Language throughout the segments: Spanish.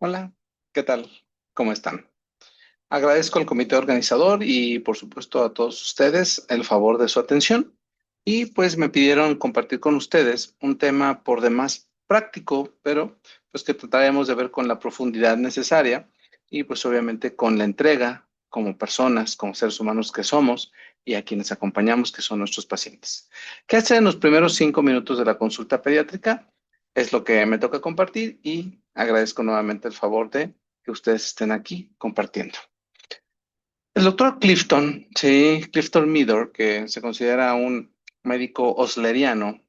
Hola, ¿qué tal? ¿Cómo están? Agradezco al comité organizador y por supuesto a todos ustedes el favor de su atención y pues me pidieron compartir con ustedes un tema por demás práctico, pero pues que trataremos de ver con la profundidad necesaria y pues obviamente con la entrega como personas, como seres humanos que somos y a quienes acompañamos que son nuestros pacientes. ¿Qué hacer en los primeros 5 minutos de la consulta pediátrica? Es lo que me toca compartir y agradezco nuevamente el favor de que ustedes estén aquí compartiendo. El doctor Clifton, sí, Clifton Meador, que se considera un médico osleriano,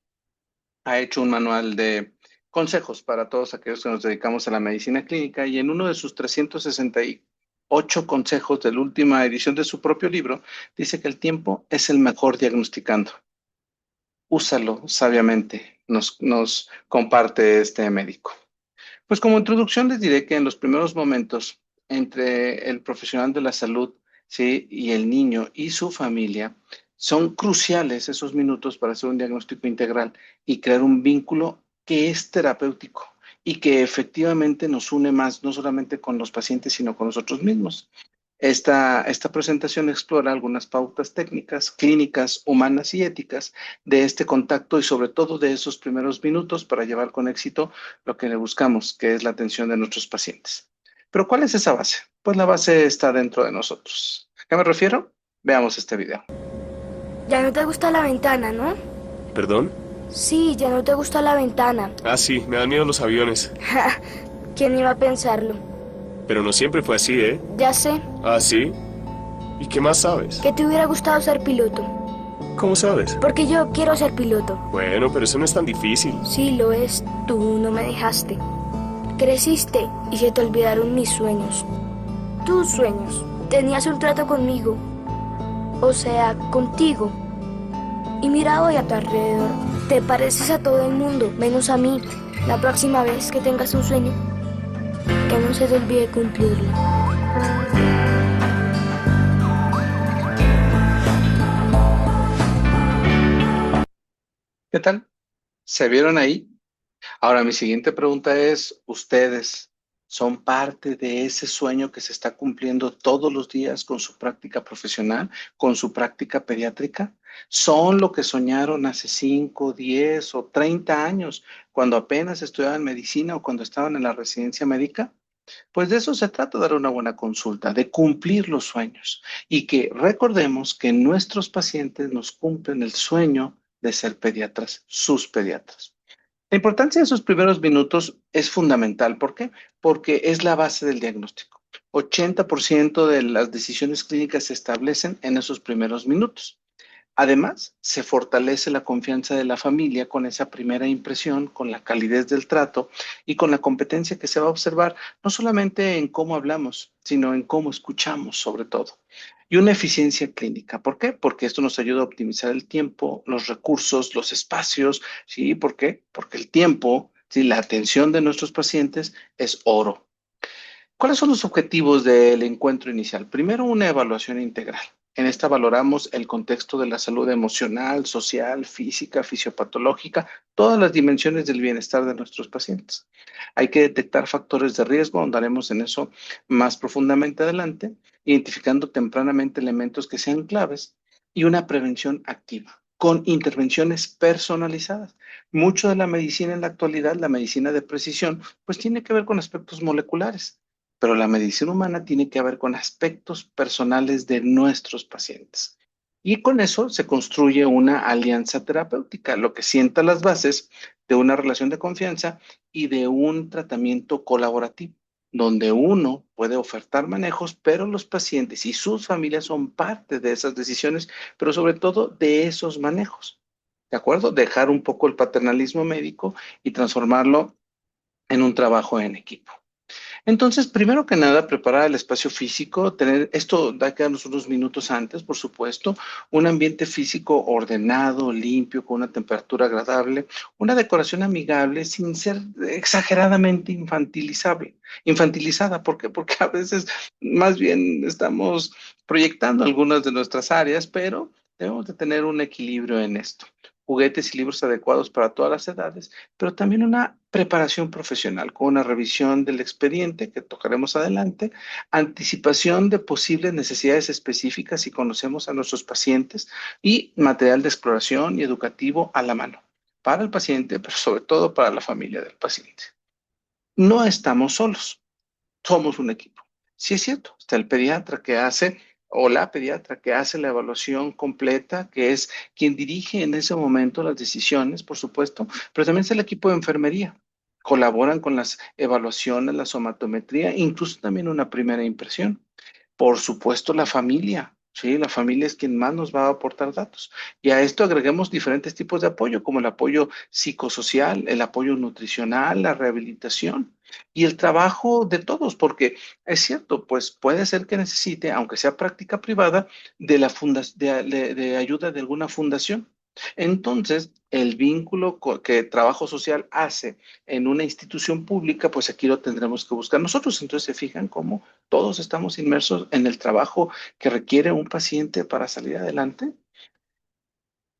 ha hecho un manual de consejos para todos aquellos que nos dedicamos a la medicina clínica y en uno de sus 368 consejos de la última edición de su propio libro, dice que el tiempo es el mejor diagnosticando. Úsalo sabiamente, nos comparte este médico. Pues como introducción les diré que en los primeros momentos entre el profesional de la salud, ¿sí? Y el niño y su familia, son cruciales esos minutos para hacer un diagnóstico integral y crear un vínculo que es terapéutico y que efectivamente nos une más, no solamente con los pacientes, sino con nosotros mismos. Esta presentación explora algunas pautas técnicas, clínicas, humanas y éticas de este contacto y sobre todo de esos primeros minutos para llevar con éxito lo que le buscamos, que es la atención de nuestros pacientes. Pero ¿cuál es esa base? Pues la base está dentro de nosotros. ¿A qué me refiero? Veamos este video. Ya no te gusta la ventana, ¿no? ¿Perdón? Sí, ya no te gusta la ventana. Ah, sí, me dan miedo los aviones. ¿Quién iba a pensarlo? Pero no siempre fue así, ¿eh? Ya sé, Ah, sí. ¿Y qué más sabes? que te hubiera gustado ser piloto. ¿Cómo sabes? Porque yo quiero ser piloto. Bueno, pero eso no es tan difícil. Sí, lo es. Tú no me dejaste. Creciste y se te olvidaron mis sueños. Tus sueños. Tenías un trato conmigo. O sea, contigo. Y mira hoy a tu alrededor. Te pareces a todo el mundo, menos a mí. La próxima vez que tengas un sueño, que no se te olvide cumplirlo. ¿Qué tal? ¿Se vieron ahí? Ahora, mi siguiente pregunta es, ¿ustedes son parte de ese sueño que se está cumpliendo todos los días con su práctica profesional, con su práctica pediátrica? ¿Son lo que soñaron hace 5, 10 o 30 años, cuando apenas estudiaban medicina o cuando estaban en la residencia médica? Pues de eso se trata, dar una buena consulta, de cumplir los sueños y que recordemos que nuestros pacientes nos cumplen el sueño de ser pediatras, sus pediatras. La importancia de esos primeros minutos es fundamental. ¿Por qué? Porque es la base del diagnóstico. 80% de las decisiones clínicas se establecen en esos primeros minutos. Además, se fortalece la confianza de la familia con esa primera impresión, con la calidez del trato y con la competencia que se va a observar, no solamente en cómo hablamos, sino en cómo escuchamos sobre todo. Y una eficiencia clínica. ¿Por qué? Porque esto nos ayuda a optimizar el tiempo, los recursos, los espacios. ¿Sí? ¿Por qué? Porque el tiempo, ¿sí? La atención de nuestros pacientes es oro. ¿Cuáles son los objetivos del encuentro inicial? Primero, una evaluación integral. En esta valoramos el contexto de la salud emocional, social, física, fisiopatológica, todas las dimensiones del bienestar de nuestros pacientes. Hay que detectar factores de riesgo, ahondaremos en eso más profundamente adelante, identificando tempranamente elementos que sean claves y una prevención activa con intervenciones personalizadas. Mucho de la medicina en la actualidad, la medicina de precisión, pues tiene que ver con aspectos moleculares, pero la medicina humana tiene que ver con aspectos personales de nuestros pacientes. Y con eso se construye una alianza terapéutica, lo que sienta las bases de una relación de confianza y de un tratamiento colaborativo, donde uno puede ofertar manejos, pero los pacientes y sus familias son parte de esas decisiones, pero sobre todo de esos manejos. ¿De acuerdo? Dejar un poco el paternalismo médico y transformarlo en un trabajo en equipo. Entonces, primero que nada, preparar el espacio físico, tener esto da que darnos unos minutos antes, por supuesto, un ambiente físico ordenado, limpio, con una temperatura agradable, una decoración amigable, sin ser exageradamente infantilizada. ¿Por qué? Porque a veces más bien estamos proyectando algunas de nuestras áreas, pero debemos de tener un equilibrio en esto. juguetes y libros adecuados para todas las edades, pero también una preparación profesional con una revisión del expediente que tocaremos adelante, anticipación de posibles necesidades específicas si conocemos a nuestros pacientes y material de exploración y educativo a la mano para el paciente, pero sobre todo para la familia del paciente. No estamos solos, somos un equipo. Sí es cierto, está el pediatra que hace o la pediatra que hace la evaluación completa, que es quien dirige en ese momento las decisiones, por supuesto, pero también está el equipo de enfermería. Colaboran con las evaluaciones, la somatometría, incluso también una primera impresión. Por supuesto, la familia. Sí, la familia es quien más nos va a aportar datos. Y a esto agreguemos diferentes tipos de apoyo, como el apoyo psicosocial, el apoyo nutricional, la rehabilitación y el trabajo de todos, porque es cierto, pues puede ser que necesite, aunque sea práctica privada, de la de ayuda de alguna fundación. Entonces, el vínculo que trabajo social hace en una institución pública, pues aquí lo tendremos que buscar nosotros. Entonces, se fijan cómo todos estamos inmersos en el trabajo que requiere un paciente para salir adelante.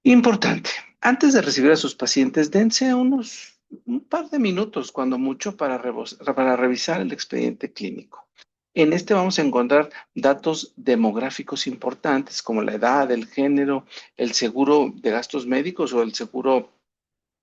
Importante, antes de recibir a sus pacientes, dense un par de minutos, cuando mucho, para revisar el expediente clínico. En este vamos a encontrar datos demográficos importantes como la edad, el género, el seguro de gastos médicos o el seguro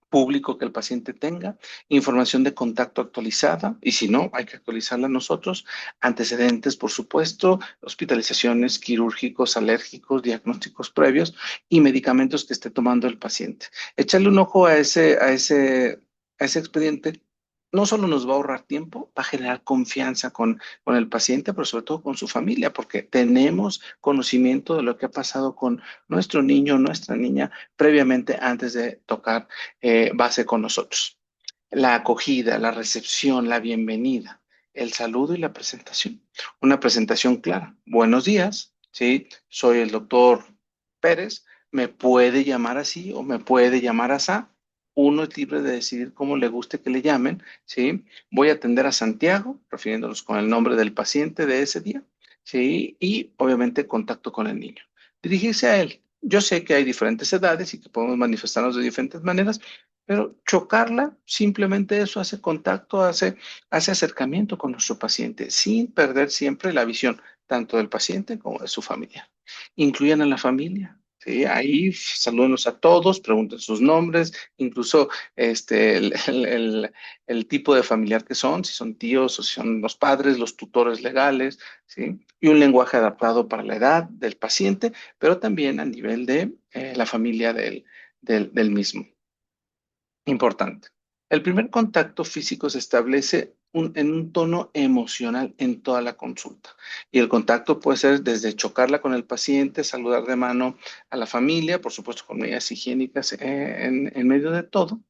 público que el paciente tenga, información de contacto actualizada, y si no, hay que actualizarla nosotros, antecedentes, por supuesto, hospitalizaciones, quirúrgicos, alérgicos, diagnósticos previos y medicamentos que esté tomando el paciente. Echarle un ojo a ese expediente no solo nos va a ahorrar tiempo, va a generar confianza con el paciente, pero sobre todo con su familia, porque tenemos conocimiento de lo que ha pasado con nuestro niño, nuestra niña, previamente antes de tocar base con nosotros. La acogida, la recepción, la bienvenida, el saludo y la presentación. Una presentación clara. Buenos días, ¿sí? Soy el doctor Pérez. Me puede llamar así o me puede llamar así. Uno es libre de decidir cómo le guste que le llamen, ¿sí? Voy a atender a Santiago, refiriéndonos con el nombre del paciente de ese día, ¿sí? Y obviamente contacto con el niño. Dirigirse a él. Yo sé que hay diferentes edades y que podemos manifestarnos de diferentes maneras, pero chocarla, simplemente eso hace contacto, hace acercamiento con nuestro paciente, sin perder siempre la visión tanto del paciente como de su familia. Incluyan a la familia. Sí, ahí salúdenos a todos, pregunten sus nombres, incluso el tipo de familiar que son, si son tíos o si son los padres, los tutores legales, ¿sí? Y un lenguaje adaptado para la edad del paciente, pero también a nivel de la familia del mismo. Importante. El primer contacto físico se establece en un tono emocional en toda la consulta. Y el contacto puede ser desde chocarla con el paciente, saludar de mano a la familia, por supuesto con medidas higiénicas en medio de todo.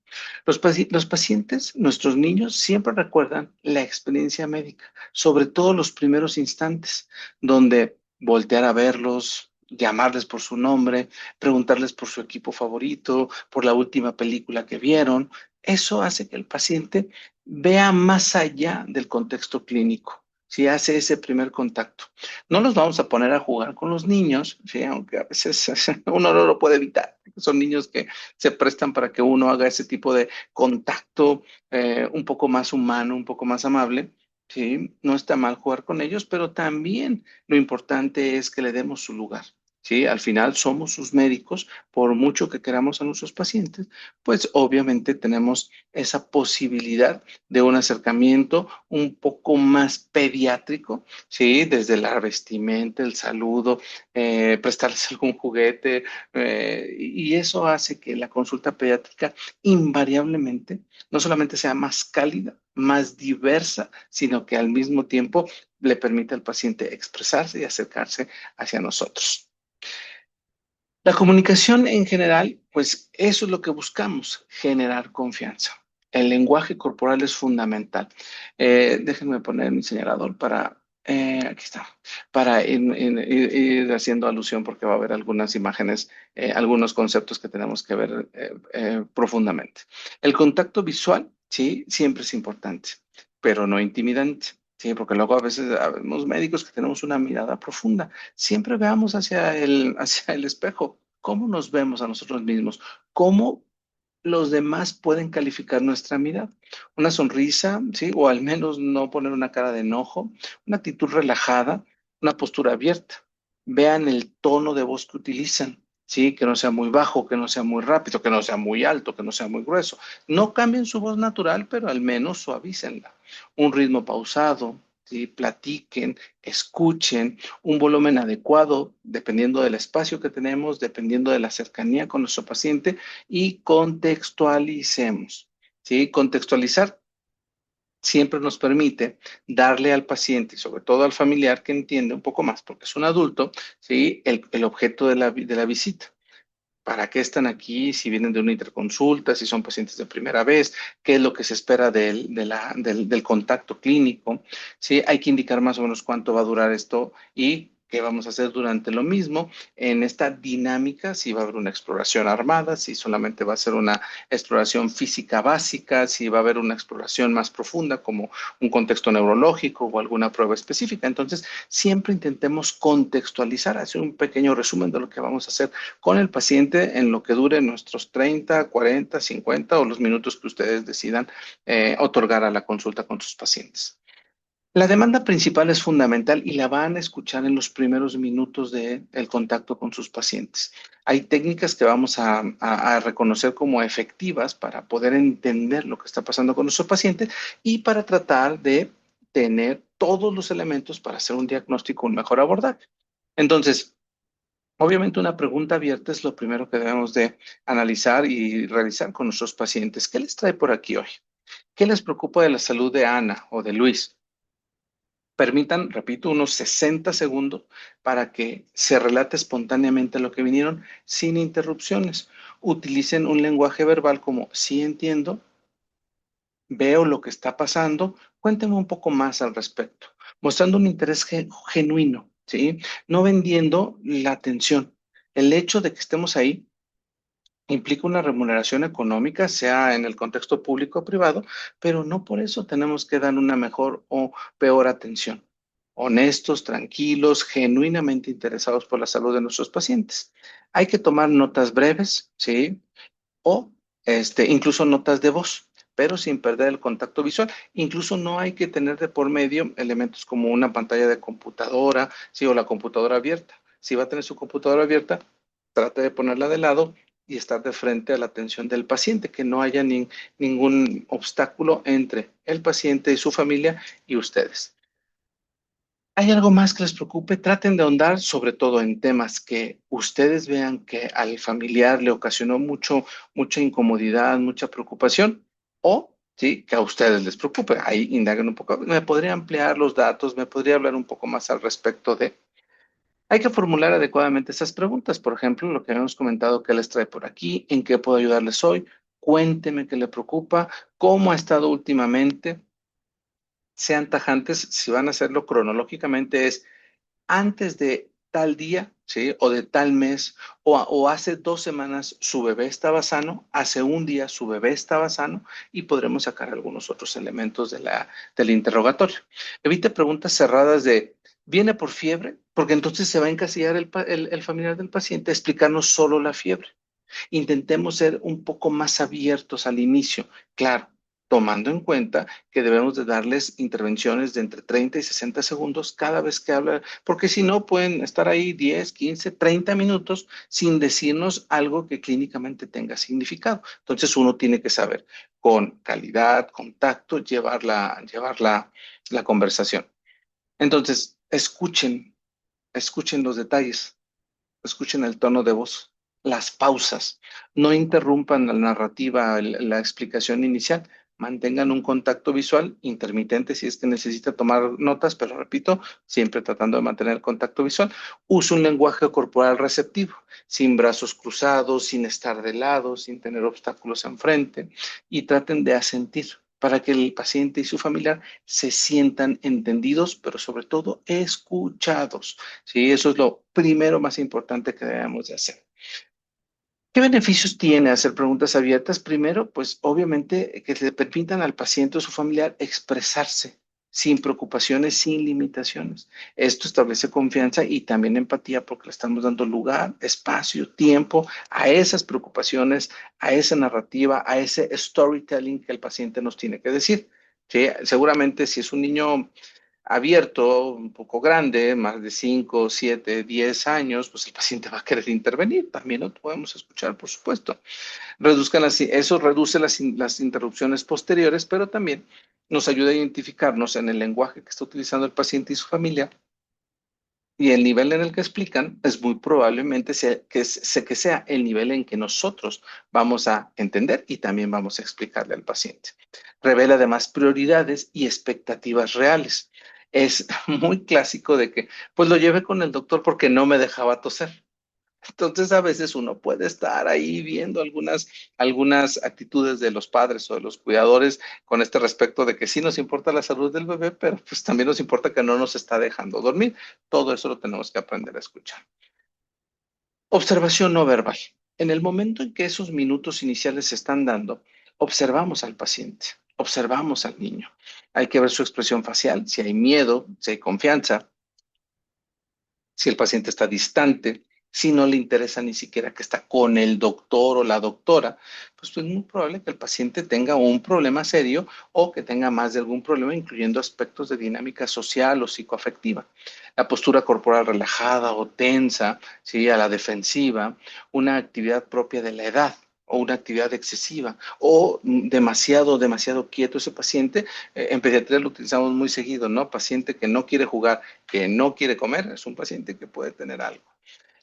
Los pacientes, nuestros niños, siempre recuerdan la experiencia médica, sobre todo los primeros instantes, donde voltear a verlos, llamarles por su nombre, preguntarles por su equipo favorito, por la última película que vieron. Eso hace que el paciente vea más allá del contexto clínico. Si hace ese primer contacto. No nos vamos a poner a jugar con los niños, ¿sí? Aunque a veces uno no lo puede evitar. Son niños que se prestan para que uno haga ese tipo de contacto un poco más humano, un poco más amable. Sí, no está mal jugar con ellos, pero también lo importante es que le demos su lugar. Sí, al final somos sus médicos, por mucho que queramos a nuestros pacientes, pues obviamente tenemos esa posibilidad de un acercamiento un poco más pediátrico, ¿sí? Desde la vestimenta, el saludo, prestarles algún juguete, y eso hace que la consulta pediátrica invariablemente no solamente sea más cálida, más diversa, sino que al mismo tiempo le permite al paciente expresarse y acercarse hacia nosotros. La comunicación en general, pues eso es lo que buscamos, generar confianza. El lenguaje corporal es fundamental. Déjenme poner mi señalador aquí está, para ir haciendo alusión porque va a haber algunas imágenes, algunos conceptos que tenemos que ver profundamente. El contacto visual, sí, siempre es importante, pero no intimidante. Sí, porque luego a veces vemos médicos que tenemos una mirada profunda. Siempre veamos hacia el espejo. ¿Cómo nos vemos a nosotros mismos? cómo los demás pueden calificar nuestra mirada. Una sonrisa, ¿sí? O al menos no poner una cara de enojo, una actitud relajada, una postura abierta. Vean el tono de voz que utilizan, ¿sí? Que no sea muy bajo, que no sea muy rápido, que no sea muy alto, que no sea muy grueso. No cambien su voz natural, pero al menos suavícenla. Un ritmo pausado, ¿sí? Platiquen, escuchen, un volumen adecuado, dependiendo del espacio que tenemos, dependiendo de la cercanía con nuestro paciente y contextualicemos. ¿Sí? Contextualizar siempre nos permite darle al paciente y sobre todo al familiar que entiende un poco más, porque es un adulto, ¿sí? El objeto de la visita. ¿Para qué están aquí? Si vienen de una interconsulta, si son pacientes de primera vez, qué es lo que se espera del contacto clínico. Sí, hay que indicar más o menos cuánto va a durar esto y qué vamos a hacer durante lo mismo en esta dinámica, si va a haber una exploración armada, si solamente va a ser una exploración física básica, si va a haber una exploración más profunda como un contexto neurológico o alguna prueba específica. Entonces, siempre intentemos contextualizar, hacer un pequeño resumen de lo que vamos a hacer con el paciente en lo que dure nuestros 30, 40, 50 o los minutos que ustedes decidan otorgar a la consulta con sus pacientes. La demanda principal es fundamental y la van a escuchar en los primeros minutos del contacto con sus pacientes. Hay técnicas que vamos a reconocer como efectivas para poder entender lo que está pasando con nuestro paciente y para tratar de tener todos los elementos para hacer un diagnóstico, un mejor abordaje. Entonces, obviamente una pregunta abierta es lo primero que debemos de analizar y realizar con nuestros pacientes. ¿Qué les trae por aquí hoy? ¿Qué les preocupa de la salud de Ana o de Luis? Permitan, repito, unos 60 segundos para que se relate espontáneamente lo que vinieron sin interrupciones. Utilicen un lenguaje verbal como sí entiendo, veo lo que está pasando, cuénteme un poco más al respecto, mostrando un interés genuino, ¿sí? No vendiendo la atención. El hecho de que estemos ahí implica una remuneración económica, sea en el contexto público o privado, pero no por eso tenemos que dar una mejor o peor atención. Honestos, tranquilos, genuinamente interesados por la salud de nuestros pacientes. Hay que tomar notas breves, ¿sí? O incluso notas de voz, pero sin perder el contacto visual. Incluso no hay que tener de por medio elementos como una pantalla de computadora, ¿sí? O la computadora abierta. Si va a tener su computadora abierta, trate de ponerla de lado y estar de frente a la atención del paciente, que no haya ningún obstáculo entre el paciente y su familia y ustedes. ¿Hay algo más que les preocupe? Traten de ahondar sobre todo en temas que ustedes vean que al familiar le ocasionó mucha incomodidad, mucha preocupación, o sí, que a ustedes les preocupe. Ahí indaguen un poco. ¿Me podría ampliar los datos? ¿Me podría hablar un poco más al respecto de? Hay que formular adecuadamente esas preguntas. Por ejemplo, lo que habíamos comentado, ¿qué les trae por aquí? ¿En qué puedo ayudarles hoy? Cuénteme qué le preocupa, cómo ha estado últimamente. Sean tajantes, si van a hacerlo cronológicamente, es antes de tal día, ¿sí? O de tal mes, o hace 2 semanas su bebé estaba sano, hace un día su bebé estaba sano y podremos sacar algunos otros elementos del interrogatorio. Evite preguntas cerradas de, ¿viene por fiebre? Porque entonces se va a encasillar el familiar del paciente a explicarnos solo la fiebre. Intentemos ser un poco más abiertos al inicio, claro, tomando en cuenta que debemos de darles intervenciones de entre 30 y 60 segundos cada vez que habla, porque si no pueden estar ahí 10, 15, 30 minutos sin decirnos algo que clínicamente tenga significado. Entonces uno tiene que saber con calidad, contacto, la conversación. Entonces, escuchen los detalles, escuchen el tono de voz, las pausas, no interrumpan la narrativa, la explicación inicial, mantengan un contacto visual intermitente si es que necesita tomar notas, pero repito, siempre tratando de mantener el contacto visual. Use un lenguaje corporal receptivo, sin brazos cruzados, sin estar de lado, sin tener obstáculos enfrente y traten de asentir para que el paciente y su familiar se sientan entendidos, pero sobre todo escuchados. Sí, eso es lo primero más importante que debemos de hacer. ¿Qué beneficios tiene hacer preguntas abiertas? Primero, pues obviamente que le permitan al paciente o su familiar expresarse sin preocupaciones, sin limitaciones. Esto establece confianza y también empatía porque le estamos dando lugar, espacio, tiempo a esas preocupaciones, a esa narrativa, a ese storytelling que el paciente nos tiene que decir. ¿Sí? Seguramente si es un niño abierto, un poco grande, más de 5, 7, 10 años, pues el paciente va a querer intervenir. También lo podemos escuchar, por supuesto. Eso reduce las interrupciones posteriores, pero también nos ayuda a identificarnos en el lenguaje que está utilizando el paciente y su familia y el nivel en el que explican es muy probablemente que sea el nivel en que nosotros vamos a entender y también vamos a explicarle al paciente. Revela además prioridades y expectativas reales. Es muy clásico de que, pues lo llevé con el doctor porque no me dejaba toser. Entonces, a veces uno puede estar ahí viendo algunas actitudes de los padres o de los cuidadores con este respecto de que sí nos importa la salud del bebé, pero pues también nos importa que no nos está dejando dormir. Todo eso lo tenemos que aprender a escuchar. Observación no verbal. En el momento en que esos minutos iniciales se están dando, observamos al paciente, observamos al niño. Hay que ver su expresión facial, si hay miedo, si hay confianza, si el paciente está distante, si no le interesa ni siquiera que está con el doctor o la doctora, pues es muy probable que el paciente tenga un problema serio o que tenga más de algún problema, incluyendo aspectos de dinámica social o psicoafectiva. La postura corporal relajada o tensa, ¿sí? A la defensiva, una actividad propia de la edad o una actividad excesiva o demasiado quieto ese paciente. En pediatría lo utilizamos muy seguido, ¿no? Paciente que no quiere jugar, que no quiere comer, es un paciente que puede tener algo.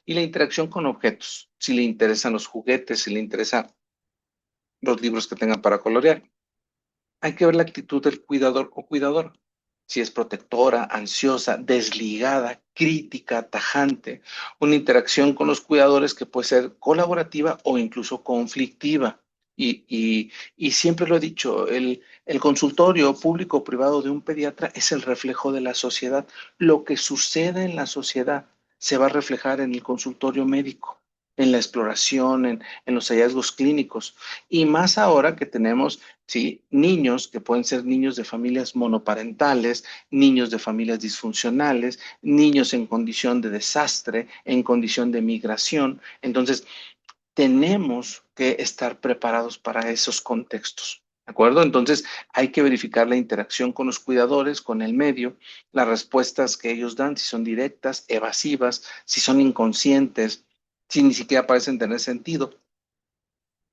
Y la interacción con objetos, si le interesan los juguetes, si le interesan los libros que tengan para colorear. Hay que ver la actitud del cuidador o cuidadora. Si es protectora, ansiosa, desligada, crítica, tajante, una interacción con los cuidadores que puede ser colaborativa o incluso conflictiva. Y siempre lo he dicho, el consultorio público o privado de un pediatra es el reflejo de la sociedad. Lo que sucede en la sociedad se va a reflejar en el consultorio médico, en la exploración, en los hallazgos clínicos. Y más ahora que tenemos, sí, niños que pueden ser niños de familias monoparentales, niños de familias disfuncionales, niños en condición de desastre, en condición de migración. Entonces, tenemos que estar preparados para esos contextos. ¿De acuerdo? Entonces hay que verificar la interacción con los cuidadores, con el medio, las respuestas que ellos dan, si son directas, evasivas, si son inconscientes, si ni siquiera parecen tener sentido.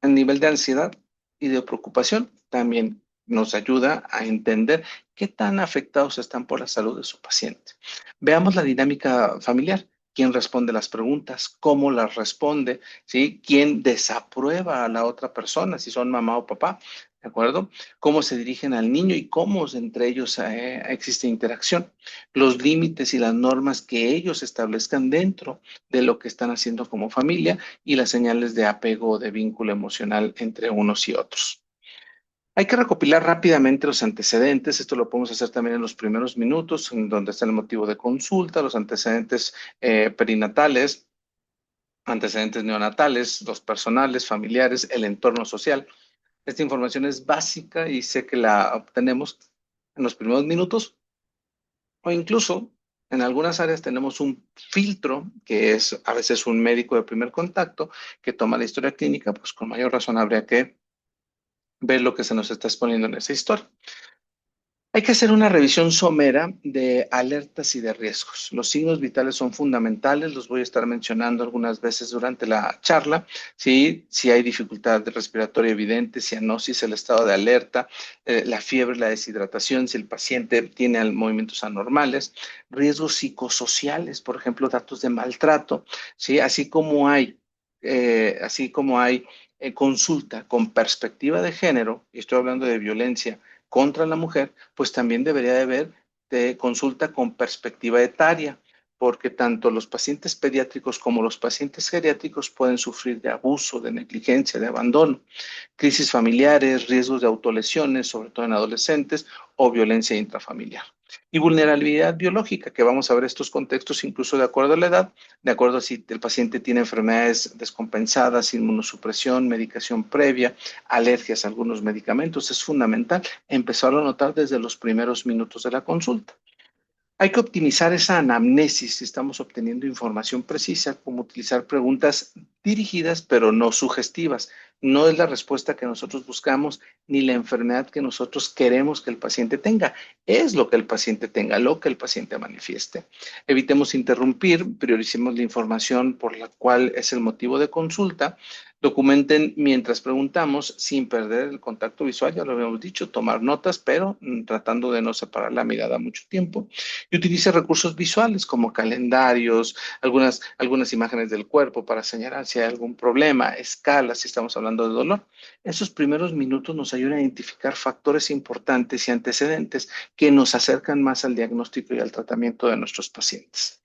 El nivel de ansiedad y de preocupación también nos ayuda a entender qué tan afectados están por la salud de su paciente. Veamos la dinámica familiar. ¿Quién responde las preguntas? ¿Cómo las responde? ¿Sí? ¿Quién desaprueba a la otra persona? Si son mamá o papá. ¿De acuerdo? ¿Cómo se dirigen al niño y cómo entre ellos existe interacción? Los límites y las normas que ellos establezcan dentro de lo que están haciendo como familia y las señales de apego o de vínculo emocional entre unos y otros. Hay que recopilar rápidamente los antecedentes. Esto lo podemos hacer también en los primeros minutos, en donde está el motivo de consulta, los antecedentes perinatales, antecedentes neonatales, los personales, familiares, el entorno social. Esta información es básica y sé que la obtenemos en los primeros minutos o incluso en algunas áreas tenemos un filtro que es a veces un médico de primer contacto que toma la historia clínica, pues con mayor razón habría que ver lo que se nos está exponiendo en esa historia. Hay que hacer una revisión somera de alertas y de riesgos. Los signos vitales son fundamentales, los voy a estar mencionando algunas veces durante la charla. ¿Sí? Si hay dificultad respiratoria evidente, cianosis, el estado de alerta, la fiebre, la deshidratación, si el paciente tiene movimientos anormales, riesgos psicosociales, por ejemplo, datos de maltrato, ¿sí? Así como hay consulta con perspectiva de género, y estoy hablando de violencia contra la mujer, pues también debería de haber de consulta con perspectiva etaria, porque tanto los pacientes pediátricos como los pacientes geriátricos pueden sufrir de abuso, de negligencia, de abandono, crisis familiares, riesgos de autolesiones, sobre todo en adolescentes, o violencia intrafamiliar. Y vulnerabilidad biológica, que vamos a ver estos contextos incluso de acuerdo a la edad, de acuerdo a si el paciente tiene enfermedades descompensadas, inmunosupresión, medicación previa, alergias a algunos medicamentos. Es fundamental empezar a notar desde los primeros minutos de la consulta. Hay que optimizar esa anamnesis si estamos obteniendo información precisa, como utilizar preguntas dirigidas pero no sugestivas. No es la respuesta que nosotros buscamos ni la enfermedad que nosotros queremos que el paciente tenga. Es lo que el paciente tenga, lo que el paciente manifieste. Evitemos interrumpir, prioricemos la información por la cual es el motivo de consulta. Documenten mientras preguntamos sin perder el contacto visual, ya lo habíamos dicho, tomar notas, pero tratando de no separar la mirada mucho tiempo y utilice recursos visuales como calendarios, algunas imágenes del cuerpo para señalar si hay algún problema, escalas, si estamos hablando de dolor. Esos primeros minutos nos ayudan a identificar factores importantes y antecedentes que nos acercan más al diagnóstico y al tratamiento de nuestros pacientes.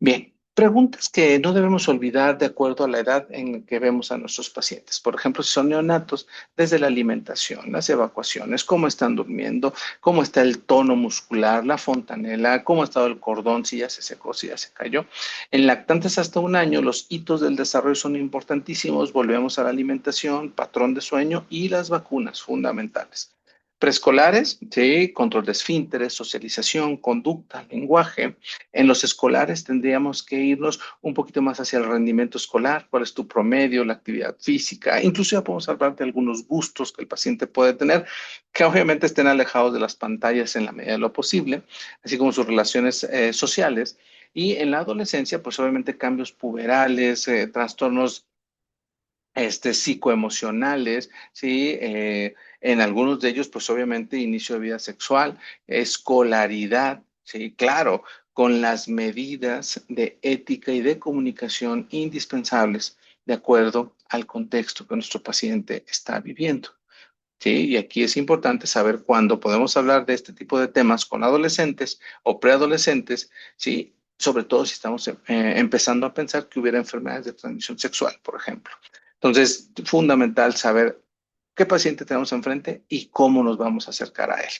Bien. Preguntas que no debemos olvidar de acuerdo a la edad en que vemos a nuestros pacientes. Por ejemplo, si son neonatos, desde la alimentación, las evacuaciones, cómo están durmiendo, cómo está el tono muscular, la fontanela, cómo ha estado el cordón, si ya se secó, si ya se cayó. En lactantes hasta 1 año, los hitos del desarrollo son importantísimos. Volvemos a la alimentación, patrón de sueño y las vacunas fundamentales. Preescolares, sí, control de esfínteres, socialización, conducta, lenguaje. En los escolares tendríamos que irnos un poquito más hacia el rendimiento escolar, cuál es tu promedio, la actividad física. Incluso ya podemos hablar de algunos gustos que el paciente puede tener, que obviamente estén alejados de las pantallas en la medida de lo posible, así como sus relaciones sociales. Y en la adolescencia, pues obviamente cambios puberales, trastornos psicoemocionales, ¿sí? En algunos de ellos, pues obviamente inicio de vida sexual, escolaridad, ¿sí? Claro, con las medidas de ética y de comunicación indispensables de acuerdo al contexto que nuestro paciente está viviendo. Sí, y aquí es importante saber cuándo podemos hablar de este tipo de temas con adolescentes o preadolescentes, ¿sí? Sobre todo si estamos empezando a pensar que hubiera enfermedades de transmisión sexual, por ejemplo. Entonces, fundamental saber qué paciente tenemos enfrente y cómo nos vamos a acercar a él.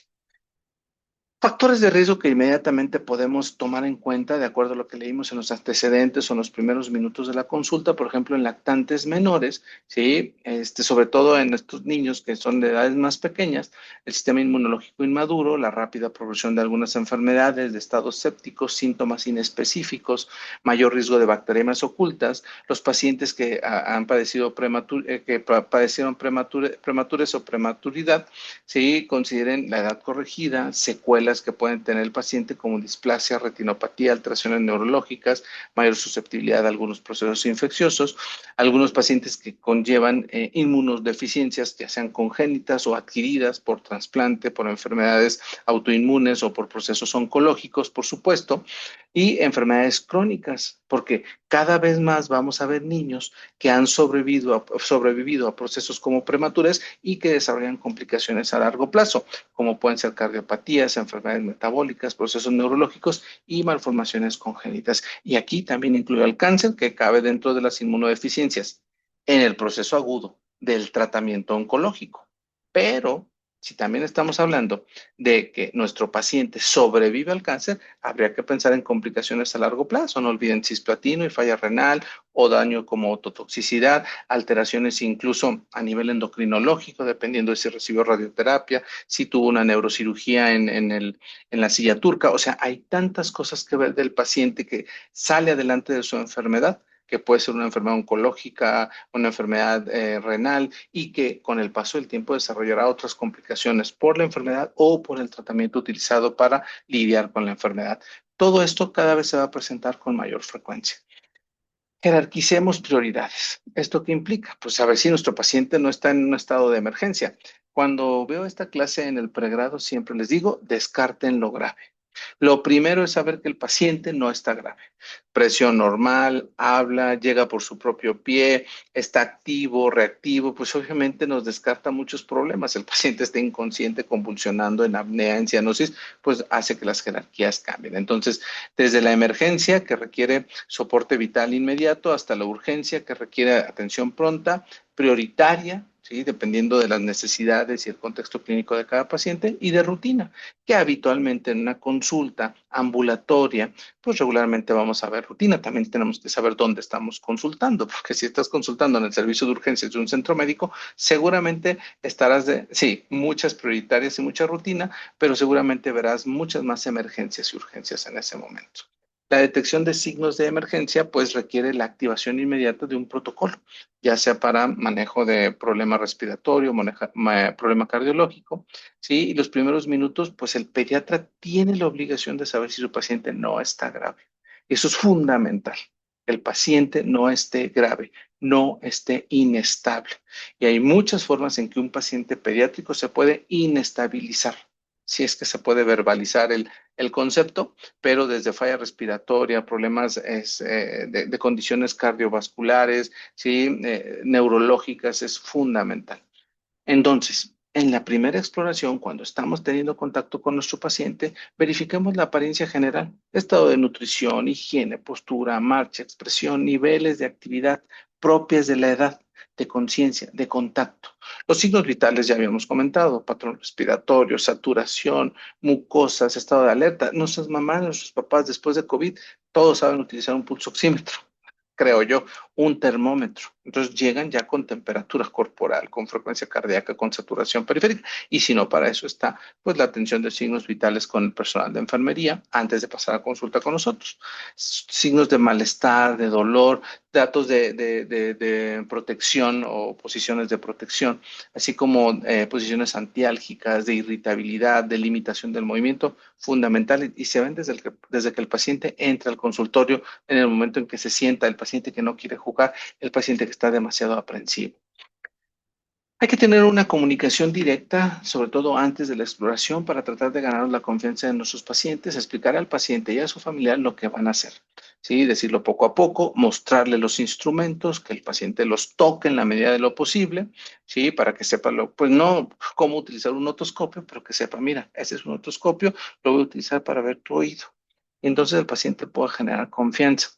Factores de riesgo que inmediatamente podemos tomar en cuenta de acuerdo a lo que leímos en los antecedentes o en los primeros minutos de la consulta, por ejemplo, en lactantes menores, ¿sí? Sobre todo en estos niños que son de edades más pequeñas, el sistema inmunológico inmaduro, la rápida progresión de algunas enfermedades, de estados sépticos, síntomas inespecíficos, mayor riesgo de bacterias ocultas, los pacientes que han padecido padecieron prematurez o prematuridad, ¿sí? Consideren la edad corregida, secuelas que pueden tener el paciente como displasia, retinopatía, alteraciones neurológicas, mayor susceptibilidad a algunos procesos infecciosos, algunos pacientes que conllevan inmunodeficiencias, ya sean congénitas o adquiridas por trasplante, por enfermedades autoinmunes o por procesos oncológicos, por supuesto, y enfermedades crónicas, porque cada vez más vamos a ver niños que han sobrevivido a procesos como prematurez y que desarrollan complicaciones a largo plazo, como pueden ser cardiopatías, enfermedades metabólicas, procesos neurológicos y malformaciones congénitas. Y aquí también incluye el cáncer, que cabe dentro de las inmunodeficiencias en el proceso agudo del tratamiento oncológico. Pero si también estamos hablando de que nuestro paciente sobrevive al cáncer, habría que pensar en complicaciones a largo plazo. No olviden cisplatino y falla renal o daño como ototoxicidad, alteraciones incluso a nivel endocrinológico, dependiendo de si recibió radioterapia, si tuvo una neurocirugía en la silla turca. O sea, hay tantas cosas que ver del paciente que sale adelante de su enfermedad, que puede ser una enfermedad oncológica, una enfermedad renal y que con el paso del tiempo desarrollará otras complicaciones por la enfermedad o por el tratamiento utilizado para lidiar con la enfermedad. Todo esto cada vez se va a presentar con mayor frecuencia. Jerarquicemos prioridades. ¿Esto qué implica? Pues a ver si nuestro paciente no está en un estado de emergencia. Cuando veo esta clase en el pregrado, siempre les digo, descarten lo grave. Lo primero es saber que el paciente no está grave. Presión normal, habla, llega por su propio pie, está activo, reactivo, pues obviamente nos descarta muchos problemas. El paciente está inconsciente, convulsionando, en apnea, en cianosis, pues hace que las jerarquías cambien. Entonces, desde la emergencia que requiere soporte vital inmediato hasta la urgencia que requiere atención pronta, prioritaria, ¿sí? Dependiendo de las necesidades y el contexto clínico de cada paciente, y de rutina, que habitualmente en una consulta ambulatoria, pues regularmente vamos a ver rutina. También tenemos que saber dónde estamos consultando, porque si estás consultando en el servicio de urgencias de un centro médico, seguramente estarás sí, muchas prioritarias y mucha rutina, pero seguramente verás muchas más emergencias y urgencias en ese momento. La detección de signos de emergencia pues requiere la activación inmediata de un protocolo, ya sea para manejo de problema respiratorio, problema cardiológico, ¿sí? Y los primeros minutos pues el pediatra tiene la obligación de saber si su paciente no está grave. Eso es fundamental. El paciente no esté grave, no esté inestable. Y hay muchas formas en que un paciente pediátrico se puede inestabilizar, si es que se puede verbalizar el concepto, pero desde falla respiratoria, problemas de condiciones cardiovasculares, ¿sí? Neurológicas, es fundamental. Entonces, en la primera exploración, cuando estamos teniendo contacto con nuestro paciente, verifiquemos la apariencia general, estado de nutrición, higiene, postura, marcha, expresión, niveles de actividad propias de la edad, de conciencia, de contacto. Los signos vitales ya habíamos comentado: patrón respiratorio, saturación, mucosas, estado de alerta. Nuestras mamás, nuestros papás después de COVID, todos saben utilizar un pulso oxímetro, creo yo, un termómetro. Entonces llegan ya con temperatura corporal, con frecuencia cardíaca, con saturación periférica. Y si no, para eso está pues la atención de signos vitales con el personal de enfermería antes de pasar a consulta con nosotros. Signos de malestar, de dolor, datos de protección o posiciones de protección, así como posiciones antiálgicas, de irritabilidad, de limitación del movimiento, fundamental, y se ven desde que el paciente entra al consultorio, en el momento en que se sienta, el paciente que no quiere jugar, el paciente que está demasiado aprensivo. Hay que tener una comunicación directa, sobre todo antes de la exploración, para tratar de ganar la confianza de nuestros pacientes, explicar al paciente y a su familiar lo que van a hacer. ¿Sí? Decirlo poco a poco, mostrarle los instrumentos, que el paciente los toque en la medida de lo posible, ¿sí? Para que sepa, pues no cómo utilizar un otoscopio, pero que sepa: mira, ese es un otoscopio, lo voy a utilizar para ver tu oído. Y entonces el paciente pueda generar confianza.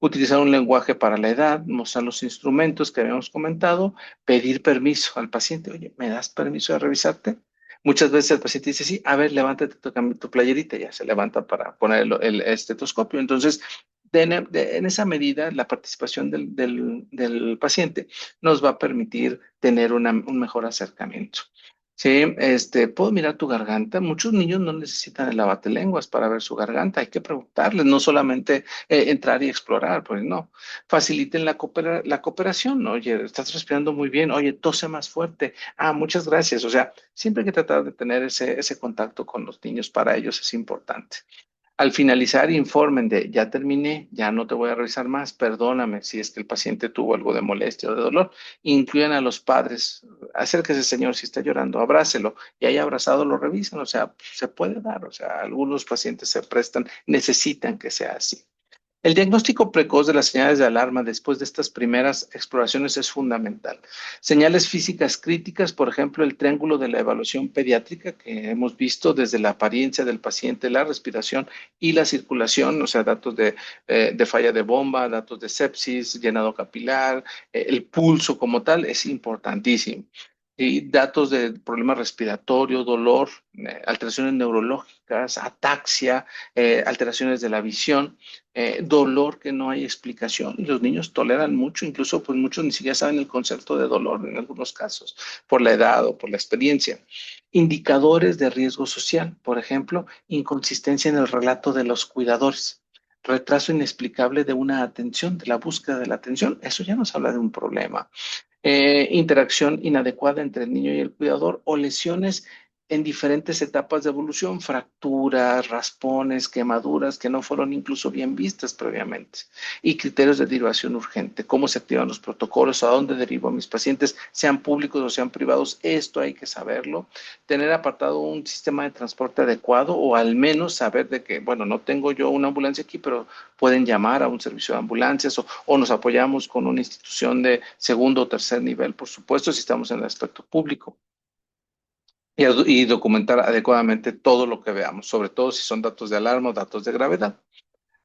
Utilizar un lenguaje para la edad, mostrar los instrumentos que habíamos comentado, pedir permiso al paciente: oye, ¿me das permiso de revisarte? Muchas veces el paciente dice: sí, a ver, levántate tu playerita, ya se levanta para poner el estetoscopio. Entonces, en esa medida, la participación del paciente nos va a permitir tener un mejor acercamiento. Sí, puedo mirar tu garganta. Muchos niños no necesitan el lavatelenguas para ver su garganta. Hay que preguntarles, no solamente entrar y explorar, pues no. Faciliten la cooperación, ¿no? Oye, estás respirando muy bien. Oye, tose más fuerte. Ah, muchas gracias. O sea, siempre hay que tratar de tener ese contacto con los niños. Para ellos es importante. Al finalizar, informen de: ya terminé, ya no te voy a revisar más, perdóname si es que el paciente tuvo algo de molestia o de dolor. Incluyan a los padres: acérquese, señor, si está llorando, abrácelo, y ahí abrazado lo revisan. O sea, se puede dar. O sea, algunos pacientes se prestan, necesitan que sea así. El diagnóstico precoz de las señales de alarma después de estas primeras exploraciones es fundamental. Señales físicas críticas, por ejemplo, el triángulo de la evaluación pediátrica que hemos visto desde la apariencia del paciente, la respiración y la circulación, o sea, datos de falla de bomba, datos de sepsis, llenado capilar, el pulso como tal, es importantísimo. Y datos de problema respiratorio, dolor, alteraciones neurológicas, ataxia, alteraciones de la visión, dolor que no hay explicación. Y los niños toleran mucho, incluso pues muchos ni siquiera saben el concepto de dolor en algunos casos, por la edad o por la experiencia. Indicadores de riesgo social, por ejemplo, inconsistencia en el relato de los cuidadores, retraso inexplicable de una atención, de la búsqueda de la atención. Eso ya nos habla de un problema. Interacción inadecuada entre el niño y el cuidador, o lesiones en diferentes etapas de evolución, fracturas, raspones, quemaduras que no fueron incluso bien vistas previamente. Y criterios de derivación urgente: cómo se activan los protocolos, a dónde derivo a mis pacientes, sean públicos o sean privados. Esto hay que saberlo. Tener apartado un sistema de transporte adecuado, o al menos saber de que, bueno, no tengo yo una ambulancia aquí, pero pueden llamar a un servicio de ambulancias, o nos apoyamos con una institución de segundo o tercer nivel, por supuesto, si estamos en el aspecto público. Y documentar adecuadamente todo lo que veamos, sobre todo si son datos de alarma o datos de gravedad.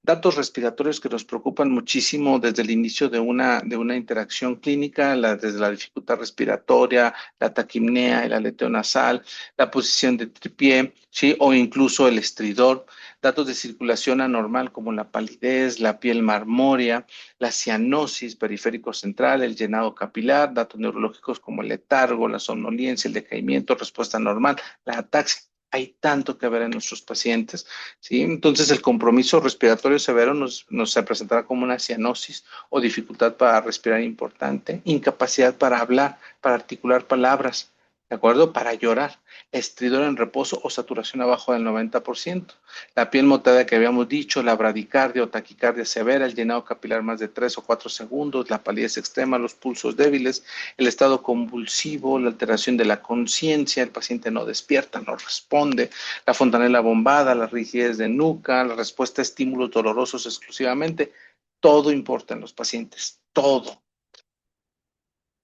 Datos respiratorios que nos preocupan muchísimo desde el inicio de una interacción clínica, desde la dificultad respiratoria, la taquipnea, el aleteo nasal, la posición de tripié, ¿sí? O incluso el estridor. Datos de circulación anormal como la palidez, la piel marmórea, la cianosis periférico central, el llenado capilar, datos neurológicos como el letargo, la somnolencia, el decaimiento, respuesta normal, la ataxia. Hay tanto que ver en nuestros pacientes, ¿sí? Entonces, el compromiso respiratorio severo nos se presentará como una cianosis o dificultad para respirar importante, incapacidad para hablar, para articular palabras, ¿de acuerdo? Para llorar, estridor en reposo o saturación abajo del 90%. La piel moteada que habíamos dicho, la bradicardia o taquicardia severa, el llenado capilar más de 3 o 4 segundos, la palidez extrema, los pulsos débiles, el estado convulsivo, la alteración de la conciencia, el paciente no despierta, no responde, la fontanela bombada, la rigidez de nuca, la respuesta a estímulos dolorosos exclusivamente. Todo importa en los pacientes, todo.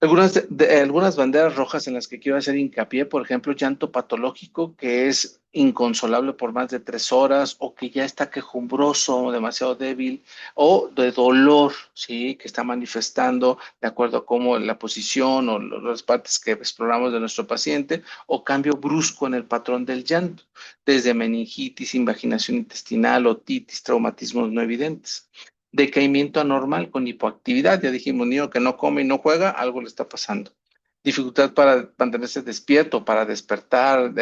Algunas banderas rojas en las que quiero hacer hincapié, por ejemplo, llanto patológico que es inconsolable por más de 3 horas o que ya está quejumbroso, demasiado débil, o de dolor, ¿sí? Que está manifestando de acuerdo a cómo la posición o las partes que exploramos de nuestro paciente, o cambio brusco en el patrón del llanto, desde meningitis, invaginación intestinal, otitis, traumatismos no evidentes. Decaimiento anormal con hipoactividad. Ya dijimos, niño que no come y no juega, algo le está pasando. Dificultad para mantenerse despierto, para despertar,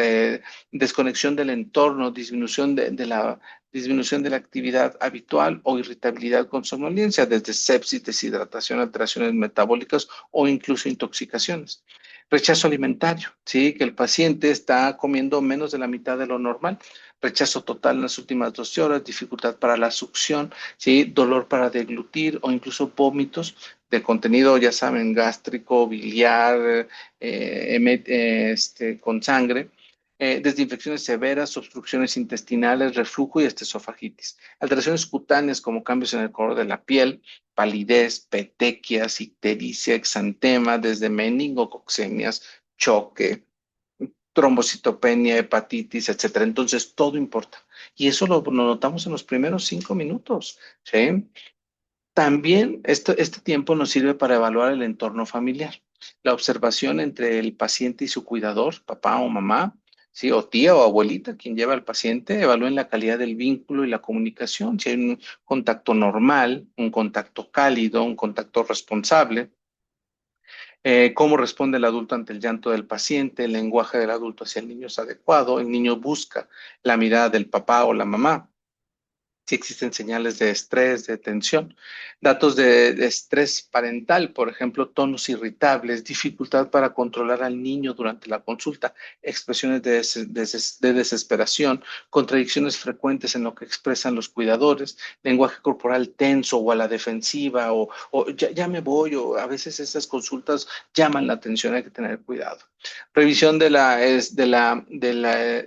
desconexión del entorno, disminución de la actividad habitual o irritabilidad con somnolencia, desde sepsis, deshidratación, alteraciones metabólicas o incluso intoxicaciones. Rechazo alimentario, ¿sí? Que el paciente está comiendo menos de la mitad de lo normal. Rechazo total en las últimas 12 horas, dificultad para la succión, ¿sí? Dolor para deglutir o incluso vómitos de contenido, ya saben, gástrico, biliar, con sangre, desde infecciones severas, obstrucciones intestinales, reflujo y hasta esofagitis. Alteraciones cutáneas como cambios en el color de la piel, palidez, petequias, ictericia, exantema, desde meningococcemias, choque, trombocitopenia, hepatitis, etcétera. Entonces, todo importa. Y eso lo notamos en los primeros 5 minutos, ¿sí? También este tiempo nos sirve para evaluar el entorno familiar, la observación entre el paciente y su cuidador, papá o mamá, ¿sí? O tía o abuelita, quien lleva al paciente, evalúen la calidad del vínculo y la comunicación, si hay un contacto normal, un contacto cálido, un contacto responsable. Cómo responde el adulto ante el llanto del paciente, el lenguaje del adulto hacia el niño es adecuado, el niño busca la mirada del papá o la mamá, si existen señales de estrés, de tensión, datos de estrés parental, por ejemplo, tonos irritables, dificultad para controlar al niño durante la consulta, expresiones de desesperación, contradicciones frecuentes en lo que expresan los cuidadores, lenguaje corporal tenso o a la defensiva, o ya me voy, o a veces esas consultas llaman la atención, hay que tener cuidado. Revisión de la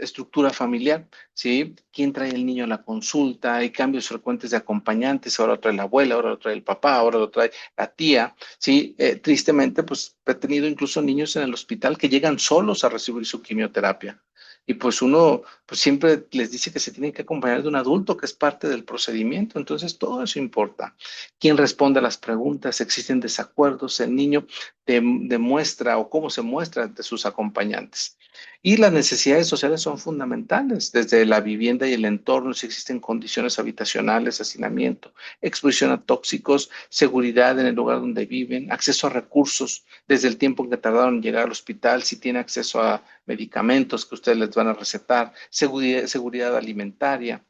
estructura familiar, ¿sí? ¿Quién trae el niño a la consulta? Hay cambios frecuentes de acompañantes, ahora lo trae la abuela, ahora lo trae el papá, ahora lo trae la tía, ¿sí? Tristemente, pues he tenido incluso niños en el hospital que llegan solos a recibir su quimioterapia. Y pues uno pues siempre les dice que se tienen que acompañar de un adulto que es parte del procedimiento. Entonces todo eso importa. ¿Quién responde a las preguntas? ¿Existen desacuerdos? El niño demuestra o cómo se muestra ante sus acompañantes. Y las necesidades sociales son fundamentales, desde la vivienda y el entorno, si existen condiciones habitacionales, hacinamiento, exposición a tóxicos, seguridad en el lugar donde viven, acceso a recursos, desde el tiempo que tardaron en llegar al hospital, si tiene acceso a medicamentos que ustedes les van a recetar, seguridad alimentaria,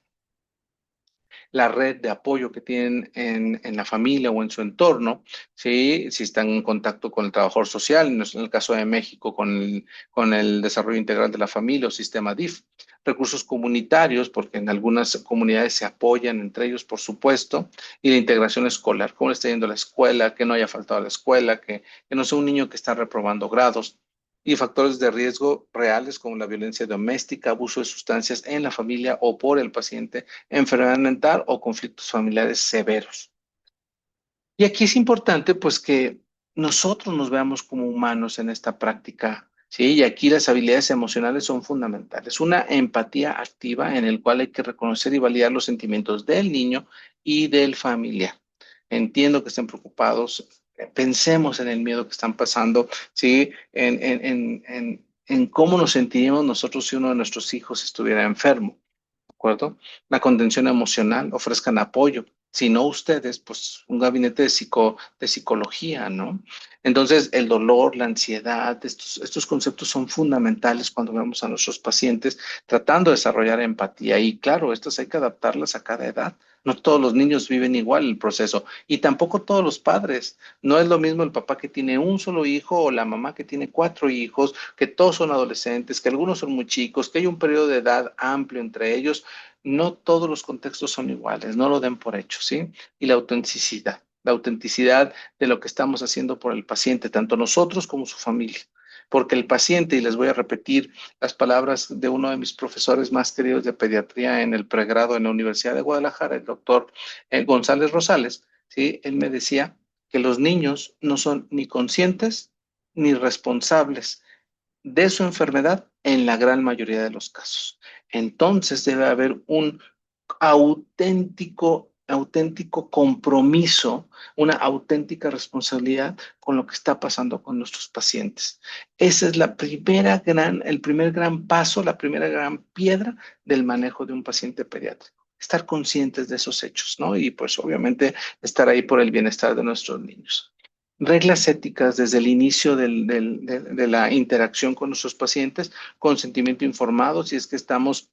la red de apoyo que tienen en la familia o en su entorno, ¿sí? Si están en contacto con el trabajador social, en el caso de México con el desarrollo integral de la familia o sistema DIF, recursos comunitarios, porque en algunas comunidades se apoyan entre ellos, por supuesto, y la integración escolar, cómo le está yendo a la escuela, que no haya faltado a la escuela, que no sea un niño que está reprobando grados, y factores de riesgo reales como la violencia doméstica, abuso de sustancias en la familia o por el paciente, enfermedad mental o conflictos familiares severos. Y aquí es importante pues que nosotros nos veamos como humanos en esta práctica ¿sí? Y aquí las habilidades emocionales son fundamentales. Una empatía activa en el cual hay que reconocer y validar los sentimientos del niño y del familiar. Entiendo que estén preocupados, pensemos en el miedo que están pasando, ¿sí? En cómo nos sentiríamos nosotros si uno de nuestros hijos estuviera enfermo, ¿de acuerdo? La contención emocional, ofrezcan apoyo. Si no ustedes, pues un gabinete de psicología, ¿no? Entonces, el dolor, la ansiedad, estos conceptos son fundamentales cuando vemos a nuestros pacientes tratando de desarrollar empatía. Y claro, estas hay que adaptarlas a cada edad. No todos los niños viven igual el proceso y tampoco todos los padres. No es lo mismo el papá que tiene un solo hijo o la mamá que tiene cuatro hijos, que todos son adolescentes, que algunos son muy chicos, que hay un periodo de edad amplio entre ellos. No todos los contextos son iguales, no lo den por hecho, ¿sí? Y la autenticidad de lo que estamos haciendo por el paciente, tanto nosotros como su familia. Porque el paciente, y les voy a repetir las palabras de uno de mis profesores más queridos de pediatría en el pregrado en la Universidad de Guadalajara, el doctor González Rosales, ¿sí? Él me decía que los niños no son ni conscientes ni responsables de su enfermedad en la gran mayoría de los casos. Entonces debe haber un auténtico compromiso, una auténtica responsabilidad con lo que está pasando con nuestros pacientes. Esa es el primer gran paso, la primera gran piedra del manejo de un paciente pediátrico. Estar conscientes de esos hechos, ¿no? Y pues obviamente estar ahí por el bienestar de nuestros niños. Reglas éticas desde el inicio de la interacción con nuestros pacientes, consentimiento informado, si es que estamos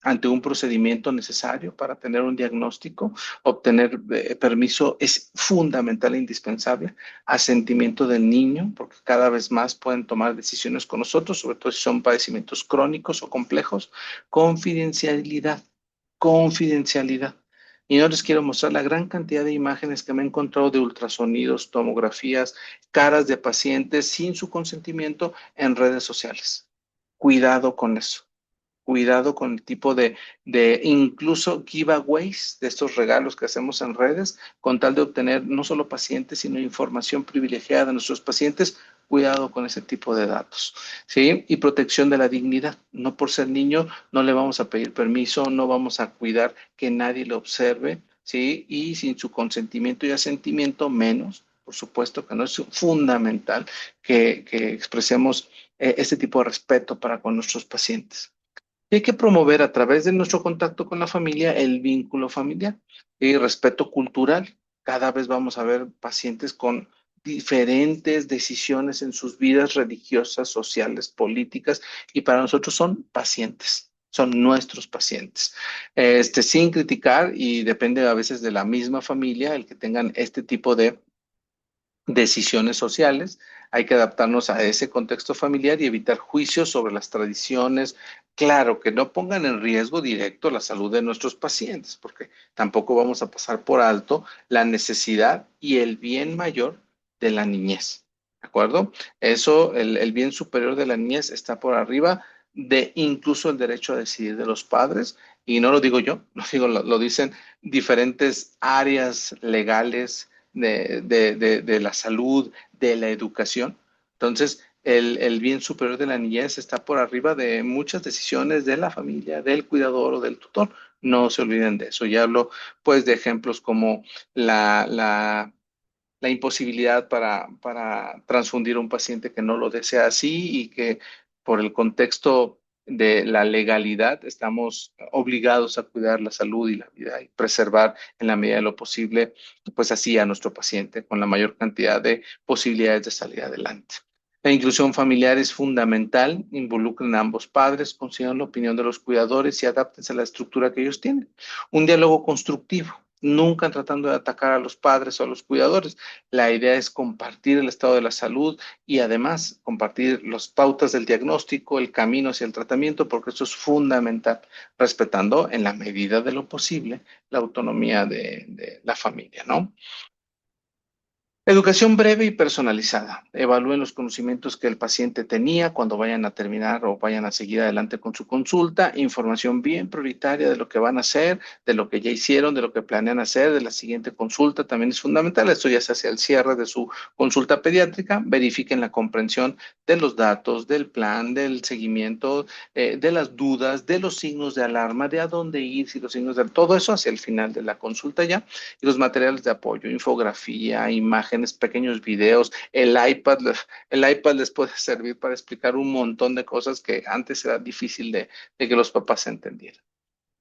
ante un procedimiento necesario para tener un diagnóstico, obtener permiso es fundamental e indispensable, asentimiento del niño, porque cada vez más pueden tomar decisiones con nosotros, sobre todo si son padecimientos crónicos o complejos, confidencialidad, confidencialidad. Y no les quiero mostrar la gran cantidad de imágenes que me he encontrado de ultrasonidos, tomografías, caras de pacientes sin su consentimiento en redes sociales. Cuidado con eso. Cuidado con el tipo de incluso giveaways de estos regalos que hacemos en redes, con tal de obtener no solo pacientes, sino información privilegiada de nuestros pacientes. Cuidado con ese tipo de datos, ¿sí? Y protección de la dignidad. No por ser niño, no le vamos a pedir permiso, no vamos a cuidar que nadie lo observe, ¿sí? Y sin su consentimiento y asentimiento, menos. Por supuesto que no es fundamental que expresemos este tipo de respeto para con nuestros pacientes. Y hay que promover a través de nuestro contacto con la familia el vínculo familiar y respeto cultural. Cada vez vamos a ver pacientes con diferentes decisiones en sus vidas religiosas, sociales, políticas, y para nosotros son pacientes, son nuestros pacientes. Sin criticar, y depende a veces de la misma familia el que tengan este tipo de decisiones sociales. Hay que adaptarnos a ese contexto familiar y evitar juicios sobre las tradiciones. Claro, que no pongan en riesgo directo la salud de nuestros pacientes, porque tampoco vamos a pasar por alto la necesidad y el bien mayor de la niñez. ¿De acuerdo? Eso, el bien superior de la niñez está por arriba de incluso el derecho a decidir de los padres. Y no lo digo yo, lo dicen diferentes áreas legales de la salud, de la educación. Entonces, el bien superior de la niñez está por arriba de muchas decisiones de la familia, del cuidador o del tutor. No se olviden de eso. Ya hablo, pues, de ejemplos como la imposibilidad para transfundir a un paciente que no lo desea así y que por el contexto de la legalidad estamos obligados a cuidar la salud y la vida y preservar en la medida de lo posible, pues así a nuestro paciente con la mayor cantidad de posibilidades de salir adelante. La inclusión familiar es fundamental, involucren a ambos padres, consideran la opinión de los cuidadores y adáptense a la estructura que ellos tienen. Un diálogo constructivo, nunca tratando de atacar a los padres o a los cuidadores. La idea es compartir el estado de la salud y además compartir las pautas del diagnóstico, el camino hacia el tratamiento, porque eso es fundamental, respetando en la medida de lo posible la autonomía de la familia, ¿no? Educación breve y personalizada. Evalúen los conocimientos que el paciente tenía cuando vayan a terminar o vayan a seguir adelante con su consulta. Información bien prioritaria de lo que van a hacer, de lo que ya hicieron, de lo que planean hacer, de la siguiente consulta. También es fundamental. Esto ya se hace al cierre de su consulta pediátrica. Verifiquen la comprensión de los datos, del plan, del seguimiento, de las dudas, de los signos de alarma, de a dónde ir, si los signos de todo eso hacia el final de la consulta ya. Y los materiales de apoyo, infografía, imágenes, pequeños videos, el iPad les puede servir para explicar un montón de cosas que antes era difícil de que los papás entendieran.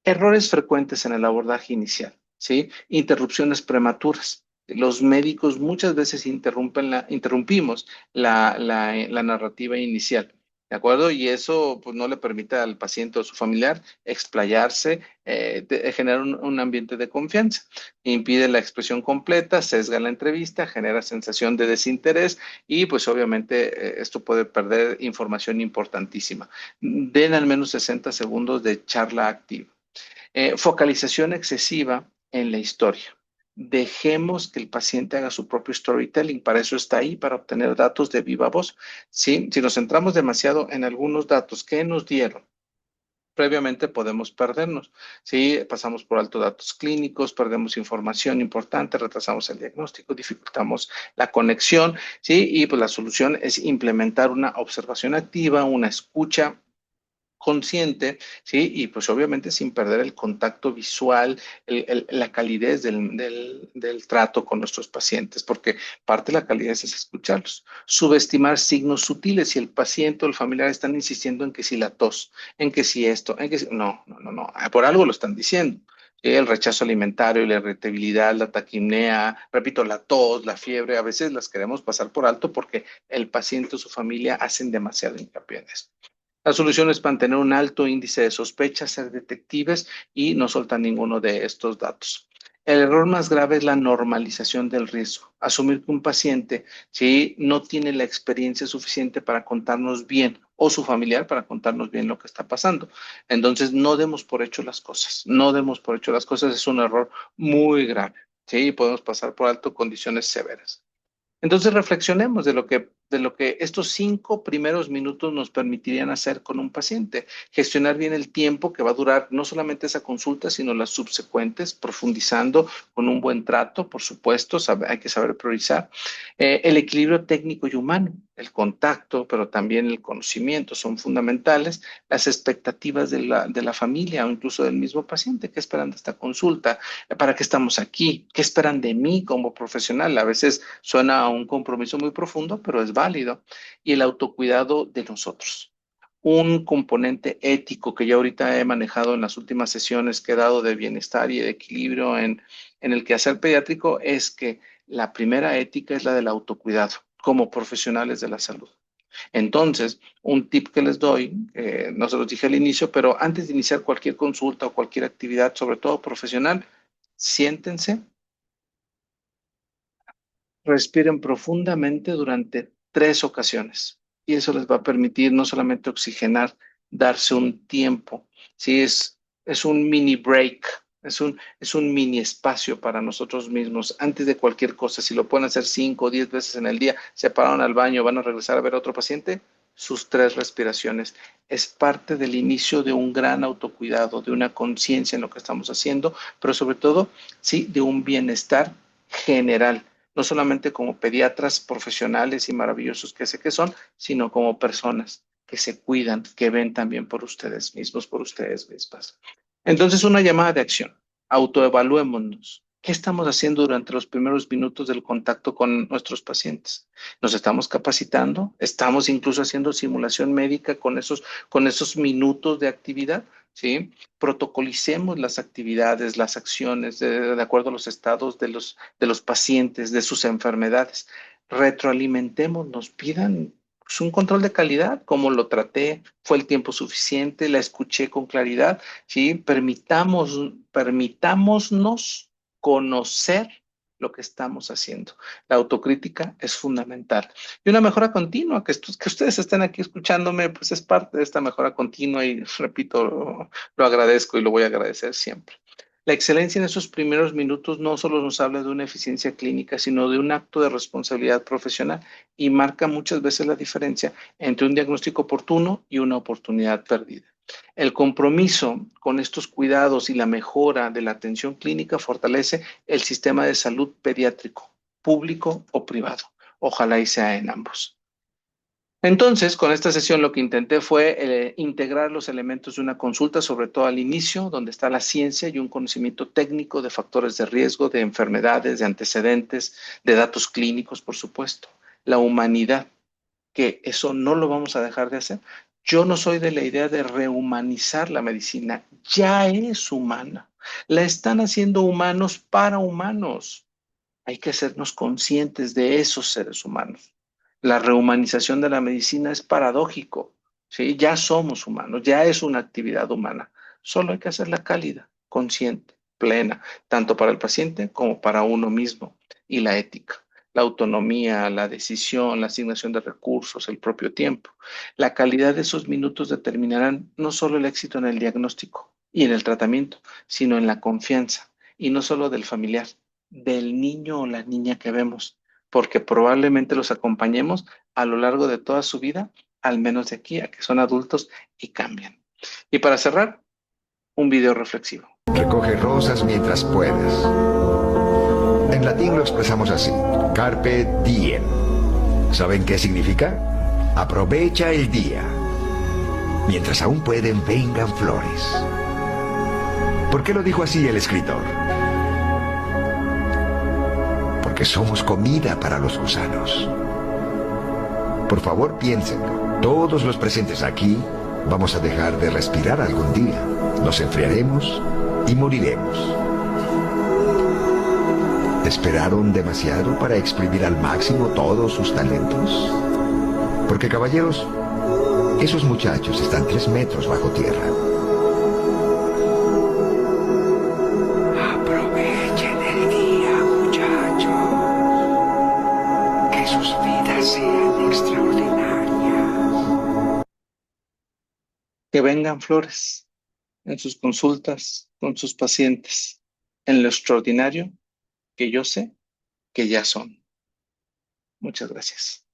Errores frecuentes en el abordaje inicial, ¿sí? Interrupciones prematuras. Los médicos muchas veces interrumpimos la narrativa inicial, ¿de acuerdo? Y eso pues, no le permite al paciente o a su familiar explayarse, generar un ambiente de confianza. Impide la expresión completa, sesga la entrevista, genera sensación de desinterés y pues obviamente esto puede perder información importantísima. Den al menos 60 segundos de charla activa. Focalización excesiva en la historia. Dejemos que el paciente haga su propio storytelling. Para eso está ahí, para obtener datos de viva voz. ¿Sí? Si nos centramos demasiado en algunos datos que nos dieron, previamente podemos perdernos. Si pasamos por alto datos clínicos, perdemos información importante, retrasamos el diagnóstico, dificultamos la conexión, ¿sí? Y pues la solución es implementar una observación activa, una escucha consciente, ¿sí? Y pues obviamente sin perder el contacto visual, la calidez del trato con nuestros pacientes, porque parte de la calidez es escucharlos. Subestimar signos sutiles, si el paciente o el familiar están insistiendo en que si la tos, en que si esto, en que si... No, no, no, no, por algo lo están diciendo. El rechazo alimentario, la irritabilidad, la taquimnea, repito, la tos, la fiebre, a veces las queremos pasar por alto porque el paciente o su familia hacen demasiado hincapié en esto. La solución es mantener un alto índice de sospecha, ser detectives y no soltar ninguno de estos datos. El error más grave es la normalización del riesgo. Asumir que un paciente si no tiene la experiencia suficiente para contarnos bien o su familiar para contarnos bien lo que está pasando. Entonces, no demos por hecho las cosas. No demos por hecho las cosas. Es un error muy grave. Sí, podemos pasar por alto condiciones severas. Entonces reflexionemos de lo que estos 5 primeros minutos nos permitirían hacer con un paciente. Gestionar bien el tiempo que va a durar no solamente esa consulta, sino las subsecuentes, profundizando con un buen trato, por supuesto, hay que saber priorizar. El equilibrio técnico y humano, el contacto, pero también el conocimiento son fundamentales. Las expectativas de la familia o incluso del mismo paciente, ¿qué esperan de esta consulta? ¿Para qué estamos aquí? ¿Qué esperan de mí como profesional? A veces suena a un compromiso muy profundo, pero es válido. Y el autocuidado de nosotros. Un componente ético que ya ahorita he manejado en las últimas sesiones que he dado de bienestar y de equilibrio en el quehacer pediátrico es que la primera ética es la del autocuidado como profesionales de la salud. Entonces, un tip que les doy, no se los dije al inicio, pero antes de iniciar cualquier consulta o cualquier actividad, sobre todo profesional, siéntense, respiren profundamente durante 3 ocasiones. Y eso les va a permitir no solamente oxigenar, darse un tiempo. Sí, es un mini break, es un mini espacio para nosotros mismos antes de cualquier cosa. Si lo pueden hacer 5 o 10 veces en el día, se paran al baño, van a regresar a ver a otro paciente, sus 3 respiraciones. Es parte del inicio de un gran autocuidado, de una conciencia en lo que estamos haciendo, pero sobre todo, sí, de un bienestar general no solamente como pediatras profesionales y maravillosos que sé que son, sino como personas que se cuidan, que ven también por ustedes mismos, por ustedes mismas. Entonces, una llamada de acción. Autoevaluémonos. ¿Qué estamos haciendo durante los primeros minutos del contacto con nuestros pacientes? ¿Nos estamos capacitando? ¿Estamos incluso haciendo simulación médica con esos minutos de actividad? ¿Sí? Protocolicemos las actividades, las acciones de acuerdo a los estados de los pacientes, de sus enfermedades. Retroalimentemos, nos pidan pues, un control de calidad, cómo lo traté, fue el tiempo suficiente, la escuché con claridad, ¿sí? Permitámonos conocer lo que estamos haciendo. La autocrítica es fundamental. Y una mejora continua, que ustedes estén aquí escuchándome, pues es parte de esta mejora continua y repito, lo agradezco y lo voy a agradecer siempre. La excelencia en esos primeros minutos no solo nos habla de una eficiencia clínica, sino de un acto de responsabilidad profesional y marca muchas veces la diferencia entre un diagnóstico oportuno y una oportunidad perdida. El compromiso con estos cuidados y la mejora de la atención clínica fortalece el sistema de salud pediátrico, público o privado. Ojalá y sea en ambos. Entonces, con esta sesión lo que intenté fue integrar los elementos de una consulta, sobre todo al inicio, donde está la ciencia y un conocimiento técnico de factores de riesgo, de enfermedades, de antecedentes, de datos clínicos, por supuesto. La humanidad, que eso no lo vamos a dejar de hacer. Yo no soy de la idea de rehumanizar la medicina, ya es humana. La están haciendo humanos para humanos. Hay que hacernos conscientes de esos seres humanos. La rehumanización de la medicina es paradójico, ¿sí? Ya somos humanos, ya es una actividad humana. Solo hay que hacerla cálida, consciente, plena, tanto para el paciente como para uno mismo. Y la ética, la autonomía, la decisión, la asignación de recursos, el propio tiempo. La calidad de esos minutos determinarán no solo el éxito en el diagnóstico y en el tratamiento, sino en la confianza, y no solo del familiar, del niño o la niña que vemos, porque probablemente los acompañemos a lo largo de toda su vida, al menos de aquí a que son adultos y cambian. Y para cerrar, un video reflexivo. Recoge rosas mientras puedas. En latín lo expresamos así: carpe diem. ¿Saben qué significa? Aprovecha el día. Mientras aún pueden, vengan flores. ¿Por qué lo dijo así el escritor? Porque somos comida para los gusanos. Por favor, piénsenlo. Todos los presentes aquí vamos a dejar de respirar algún día. Nos enfriaremos y moriremos. ¿Esperaron demasiado para exprimir al máximo todos sus talentos? Porque, caballeros, esos muchachos están 3 metros bajo tierra. Aprovechen el día, muchachos. Que sus vidas sean extraordinarias. Que vengan flores en sus consultas con sus pacientes, en lo extraordinario que yo sé que ya son. Muchas gracias.